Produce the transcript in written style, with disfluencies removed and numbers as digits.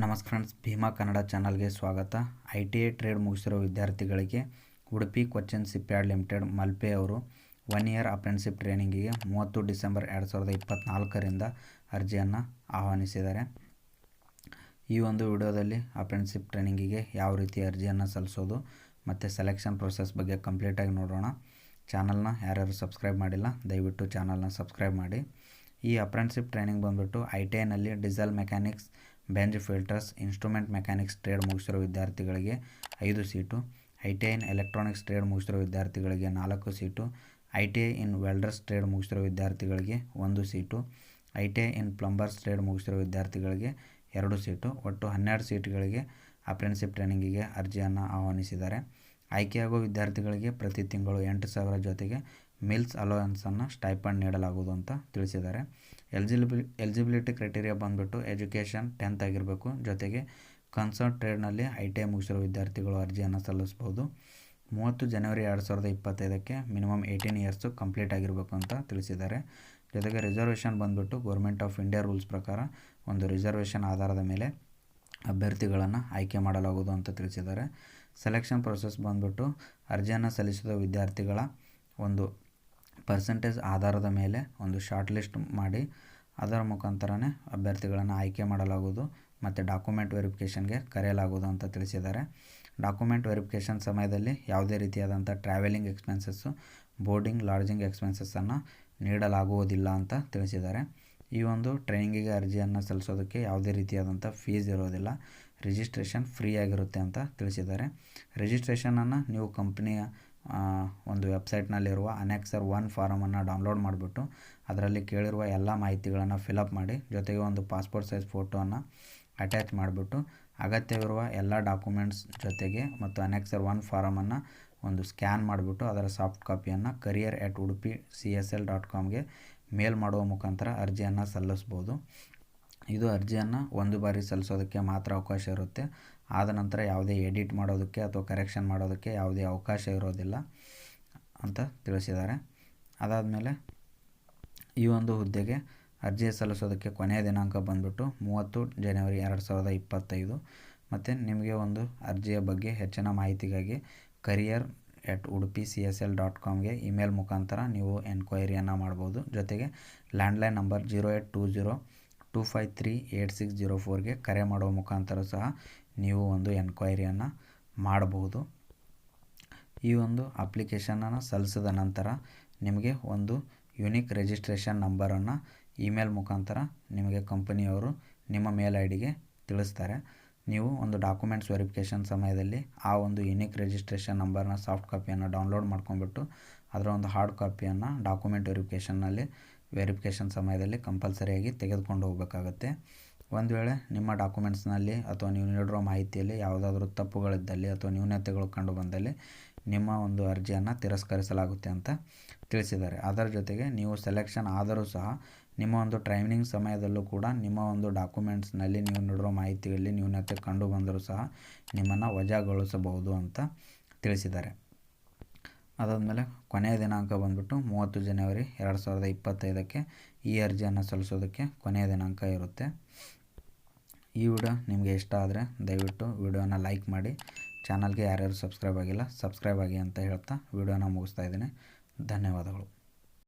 ನಮಸ್ಕಾರ ಫ್ರೆಂಡ್ಸ್, ಭೀಮಾ ಕನ್ನಡ ಚಾನಲ್ಗೆ ಸ್ವಾಗತ. ITI ಟ್ರೇಡ್ ಮುಗಿಸಿರೋ ವಿದ್ಯಾರ್ಥಿಗಳಿಗೆ ಉಡುಪಿ ಕೊಚ್ಚಿನ್ ಶಿಪ್ಯಾರ್ಡ್ ಲಿಮಿಟೆಡ್ ಮಲ್ಪೆ ಅವರು 1 ಇಯರ್ ಅಪ್ರೆಂಟಿಸ್ಶಿಪ್ ಟ್ರೈನಿಂಗಿಗೆ 30 ಡಿಸೆಂಬರ್ 2024ರಿಂದ ಅರ್ಜಿಯನ್ನು ಆಹ್ವಾನಿಸಿದ್ದಾರೆ. ಈ ಒಂದು ವಿಡಿಯೋದಲ್ಲಿ ಅಪ್ರೆಂಟಿಸ್ಶಿಪ್ ಟ್ರೈನಿಂಗಿಗೆ ಯಾವ ರೀತಿ ಅರ್ಜಿಯನ್ನು ಸಲ್ಲಿಸೋದು ಮತ್ತು ಸೆಲೆಕ್ಷನ್ ಪ್ರೊಸೆಸ್ ಬಗ್ಗೆ ಕಂಪ್ಲೀಟಾಗಿ ನೋಡೋಣ. ಚಾನಲ್ನ ಯಾರ್ಯಾರು ಸಬ್ಸ್ಕ್ರೈಬ್ ಮಾಡಿಲ್ಲ ದಯವಿಟ್ಟು ಚಾನಲ್ನ ಸಬ್ಸ್ಕ್ರೈಬ್ ಮಾಡಿ. ಈ ಅಪ್ರೆಂಟಿಸ್ಶಿಪ್ ಟ್ರೈನಿಂಗ್ ಬಂದುಬಿಟ್ಟು ITIನಲ್ಲಿ ಡೀಸೆಲ್ ಮೆಕ್ಯಾನಿಕ್ಸ್, ಬೆಂಜ್ ಫಿಲ್ಟರ್ಸ್, ಇನ್ಸ್ಟ್ರೂಮೆಂಟ್ ಮೆಕ್ಯಾನಿಕ್ಸ್ ಟ್ರೇಡ್ ಮುಗಿಸಿರೋ ವಿದ್ಯಾರ್ಥಿಗಳಿಗೆ 5 seat, ITI in electronics trade ಮುಗಿಸಿರೋ ವಿದ್ಯಾರ್ಥಿಗಳಿಗೆ 4 seat, ITI in welders trade ಮುಗಿಸಿರೋ ವಿದ್ಯಾರ್ಥಿಗಳಿಗೆ 1 seat, ITI in plumbers trade ಮುಗಿಸಿರೋ ವಿದ್ಯಾರ್ಥಿಗಳಿಗೆ 2 ಸೀಟು, ಒಟ್ಟು 12 ಸೀಟ್ಗಳಿಗೆ ಅಪ್ರೆಂಟಿಸ್ಶಿಪ್ ಟ್ರೈನಿಂಗಿಗೆ ಅರ್ಜಿಯನ್ನು ಆಹ್ವಾನಿಸಿದ್ದಾರೆ. ಆಯ್ಕೆಯಾಗುವ ವಿದ್ಯಾರ್ಥಿಗಳಿಗೆ ಪ್ರತಿ ತಿಂಗಳು 8,000 ಜೊತೆಗೆ ಮೀಲ್ಸ್ ಅಲೋವೆನ್ಸನ್ನು ಸ್ಟೈಪಂಡ್ ನೀಡಲಾಗುವುದು ಅಂತ ತಿಳಿಸಿದ್ದಾರೆ. ಎಲಿಜಿಬಿಲಿಟಿ ಕ್ರೈಟೀರಿಯಾ ಬಂದುಬಿಟ್ಟು ಎಜುಕೇಷನ್ 10th ಆಗಿರಬೇಕು. ಜೊತೆಗೆ ಕನ್ಸರ್ನ್ ಟ್ರೇಡ್ನಲ್ಲಿ ITI ಮುಗಿಸಿರೋ ವಿದ್ಯಾರ್ಥಿಗಳು ಅರ್ಜಿಯನ್ನು ಸಲ್ಲಿಸ್ಬೋದು. 30 ಜನವರಿ 2025ಕ್ಕೆ ಮಿನಿಮಮ್ 18 ಇಯರ್ಸು ಕಂಪ್ಲೀಟ್ ಆಗಿರಬೇಕು ಅಂತ ತಿಳಿಸಿದ್ದಾರೆ. ಜೊತೆಗೆ ರಿಸರ್ವೇಷನ್ ಬಂದುಬಿಟ್ಟು ಗೌರ್ಮೆಂಟ್ ಆಫ್ ಇಂಡಿಯಾ ರೂಲ್ಸ್ ಪ್ರಕಾರ ಒಂದು ರಿಸರ್ವೇಷನ್ ಆಧಾರದ ಮೇಲೆ ಅಭ್ಯರ್ಥಿಗಳನ್ನು ಆಯ್ಕೆ ಮಾಡಲಾಗುವುದು ಅಂತ ತಿಳಿಸಿದ್ದಾರೆ. ಸೆಲೆಕ್ಷನ್ ಪ್ರೊಸೆಸ್ ಬಂದುಬಿಟ್ಟು ಅರ್ಜಿಯನ್ನು ಸಲ್ಲಿಸಿದ ವಿದ್ಯಾರ್ಥಿಗಳ ಒಂದು ಪರ್ಸೆಂಟೇಜ್ ಆಧಾರದ ಮೇಲೆ ಒಂದು ಶಾರ್ಟ್ ಲಿಸ್ಟ್ ಮಾಡಿ ಅದರ ಮುಖಾಂತರನೇ ಅಭ್ಯರ್ಥಿಗಳನ್ನು ಆಯ್ಕೆ ಮಾಡಲಾಗುವುದು ಮತ್ತು ಡಾಕ್ಯುಮೆಂಟ್ ವೆರಿಫಿಕೇಷನ್ಗೆ ಕರೆಯಲಾಗುವುದು ಅಂತ ತಿಳಿಸಿದ್ದಾರೆ. ಡಾಕ್ಯುಮೆಂಟ್ ವೆರಿಫಿಕೇಷನ್ ಸಮಯದಲ್ಲಿ ಯಾವುದೇ ರೀತಿಯಾದಂಥ ಟ್ರಾವೆಲಿಂಗ್ ಎಕ್ಸ್ಪೆನ್ಸಸ್ಸು, ಬೋರ್ಡಿಂಗ್, ಲಾಡ್ಜಿಂಗ್ ಎಕ್ಸ್ಪೆನ್ಸಸ್ಸನ್ನು ನೀಡಲಾಗುವುದಿಲ್ಲ ಅಂತ ತಿಳಿಸಿದ್ದಾರೆ. ಈ ಒಂದು ಟ್ರೈನಿಂಗಿಗೆ ಅರ್ಜಿಯನ್ನು ಸಲ್ಲಿಸೋದಕ್ಕೆ ಯಾವುದೇ ರೀತಿಯಾದಂಥ ಫೀಸ್ ಇರೋದಿಲ್ಲ. ರಿಜಿಸ್ಟ್ರೇಷನ್ ಫ್ರೀ ಆಗಿರುತ್ತೆ ಅಂತ ತಿಳಿಸಿದ್ದಾರೆ. ರಿಜಿಸ್ಟ್ರೇಷನನ್ನು ನೀವು ಕಂಪ್ನಿಯ ಒಂದು ವೆಬ್ಸೈಟ್ನಲ್ಲಿರುವ ಅನೆಕ್ಸರ್ 1 ಫಾರಮನ್ನು ಡೌನ್ಲೋಡ್ ಮಾಡಿಬಿಟ್ಟು ಅದರಲ್ಲಿ ಕೇಳಿರುವ ಎಲ್ಲ ಮಾಹಿತಿಗಳನ್ನು ಫಿಲಪ್ ಮಾಡಿ ಜೊತೆಗೆ ಒಂದು ಪಾಸ್ಪೋರ್ಟ್ ಸೈಜ್ ಫೋಟೋವನ್ನು ಅಟ್ಯಾಚ್ ಮಾಡಿಬಿಟ್ಟು ಅಗತ್ಯವಿರುವ ಎಲ್ಲ ಡಾಕ್ಯುಮೆಂಟ್ಸ್ ಜೊತೆಗೆ ಮತ್ತು ಅನೆಕ್ಸರ್ 1 ಫಾರಮನ್ನು ಒಂದು ಸ್ಕ್ಯಾನ್ ಮಾಡಿಬಿಟ್ಟು ಅದರ ಸಾಫ್ಟ್ ಕಾಪಿಯನ್ನು career@udupi.csl.comಗೆ ಮೇಲ್ ಮಾಡುವ ಮುಖಾಂತರ ಅರ್ಜಿಯನ್ನು ಸಲ್ಲಿಸ್ಬೋದು. ಇದು ಅರ್ಜಿಯನ್ನು ಒಂದು ಬಾರಿ ಸಲ್ಲಿಸೋದಕ್ಕೆ ಮಾತ್ರ ಅವಕಾಶ ಇರುತ್ತೆ. ಆದ ನಂತರ ಯಾವುದೇ ಎಡಿಟ್ ಮಾಡೋದಕ್ಕೆ ಅಥವಾ ಕರೆಕ್ಷನ್ ಮಾಡೋದಕ್ಕೆ ಯಾವುದೇ ಅವಕಾಶ ಇರೋದಿಲ್ಲ ಅಂತ ತಿಳಿಸಿದ್ದಾರೆ. ಅದಾದಮೇಲೆ ಈ ಒಂದು ಹುದ್ದೆಗೆ ಅರ್ಜಿ ಸಲ್ಲಿಸೋದಕ್ಕೆ ಕೊನೆಯ ದಿನಾಂಕ ಬಂದುಬಿಟ್ಟು 30 ಜನವರಿ 2025. ಮತ್ತು ನಿಮಗೆ ಒಂದು ಅರ್ಜಿಯ ಬಗ್ಗೆ ಹೆಚ್ಚಿನ ಮಾಹಿತಿಗಾಗಿ career@udupi.csl.comಗೆ ಇಮೇಲ್ ಮುಖಾಂತರ ನೀವು ಎನ್ಕ್ವೈರಿಯನ್ನು ಮಾಡ್ಬೋದು. ಜೊತೆಗೆ ಲ್ಯಾಂಡ್ಲೈನ್ ನಂಬರ್ 0820-253-8604ಗೆ ಕರೆ ಮಾಡುವ ಮುಖಾಂತರ ಸಹ ನೀವು ಒಂದು ಎನ್ಕ್ವೈರಿಯನ್ನು ಮಾಡಬಹುದು. ಈ ಒಂದು ಅಪ್ಲಿಕೇಶನನ್ನು ಸಲ್ಲಿಸಿದ ನಂತರ ನಿಮಗೆ ಒಂದು ಯುನಿಕ್ ರಿಜಿಸ್ಟ್ರೇಷನ್ ನಂಬರನ್ನು ಇಮೇಲ್ ಮುಖಾಂತರ ನಿಮಗೆ ಕಂಪನಿಯವರು ನಿಮ್ಮ ಮೇಲ್ ಐಡಿಗೆ ತಿಳಿಸ್ತಾರೆ. ನೀವು ಒಂದು ಡಾಕ್ಯುಮೆಂಟ್ಸ್ ವೆರಿಫಿಕೇಷನ್ ಸಮಯದಲ್ಲಿ ಆ ಒಂದು ಯುನಿಕ್ ರಿಜಿಸ್ಟ್ರೇಷನ್ ನಂಬರ್ನ ಸಾಫ್ಟ್ ಕಾಪಿಯನ್ನು ಡೌನ್ಲೋಡ್ ಮಾಡ್ಕೊಂಡ್ಬಿಟ್ಟು ಅದರ ಒಂದು ಹಾರ್ಡ್ ಕಾಪಿಯನ್ನು ಡಾಕ್ಯುಮೆಂಟ್ ವೆರಿಫಿಕೇಷನ್ ಸಮಯದಲ್ಲಿ ಕಂಪಲ್ಸರಿಯಾಗಿ ತೆಗೆದುಕೊಂಡು ಹೋಗಬೇಕಾಗತ್ತೆ. ಒಂದು ವೇಳೆ ನಿಮ್ಮ ಡಾಕ್ಯುಮೆಂಟ್ಸ್ನಲ್ಲಿ ಅಥವಾ ನೀವು ನೀಡಿರೋ ಮಾಹಿತಿಯಲ್ಲಿ ಯಾವುದಾದ್ರೂ ತಪ್ಪುಗಳಿದ್ದಲ್ಲಿ ಅಥವಾ ನ್ಯೂನತೆಗಳು ಕಂಡು ಬಂದಲ್ಲಿ ನಿಮ್ಮ ಒಂದು ಅರ್ಜಿಯನ್ನು ತಿರಸ್ಕರಿಸಲಾಗುತ್ತೆ ಅಂತ ತಿಳಿಸಿದ್ದಾರೆ. ಅದರ ಜೊತೆಗೆ ನೀವು ಸೆಲೆಕ್ಷನ್ ಆದರೂ ಸಹ ನಿಮ್ಮ ಒಂದು ಟ್ರೈನಿಂಗ್ ಸಮಯದಲ್ಲೂ ಕೂಡ ನಿಮ್ಮ ಒಂದು ಡಾಕ್ಯುಮೆಂಟ್ಸ್ನಲ್ಲಿ ನೀವು ನೀಡಿರೋ ಮಾಹಿತಿಯಲ್ಲಿ ನ್ಯೂನತೆ ಕಂಡು ಬಂದರೂ ಸಹ ನಿಮ್ಮನ್ನು ವಜಾಗೊಳಿಸಬಹುದು ಅಂತ ತಿಳಿಸಿದ್ದಾರೆ. ಅದಾದಮೇಲೆ ಕೊನೆಯ ದಿನಾಂಕ ಬಂದುಬಿಟ್ಟು 30 ಜನವರಿ 2025ಕ್ಕೆ ಈ ಅರ್ಜಿಯನ್ನು ಸಲ್ಲಿಸೋದಕ್ಕೆ ಕೊನೆಯ ದಿನಾಂಕ ಇರುತ್ತೆ. ಈ ವಿಡಿಯೋ ನಿಮಗೆ ಇಷ್ಟ ಆದರೆ ದಯವಿಟ್ಟು ವಿಡಿಯೋನ ಲೈಕ್ ಮಾಡಿ. ಚಾನಲ್ಗೆ ಯಾರ್ಯಾರು ಸಬ್ಸ್ಕ್ರೈಬ್ ಆಗಿಲ್ಲ ಸಬ್ಸ್ಕ್ರೈಬ್ ಆಗಿ ಅಂತ ಹೇಳ್ತಾ ವಿಡಿಯೋನ ಮುಗಿಸ್ತಾ ಇದ್ದೀನಿ. ಧನ್ಯವಾದಗಳು.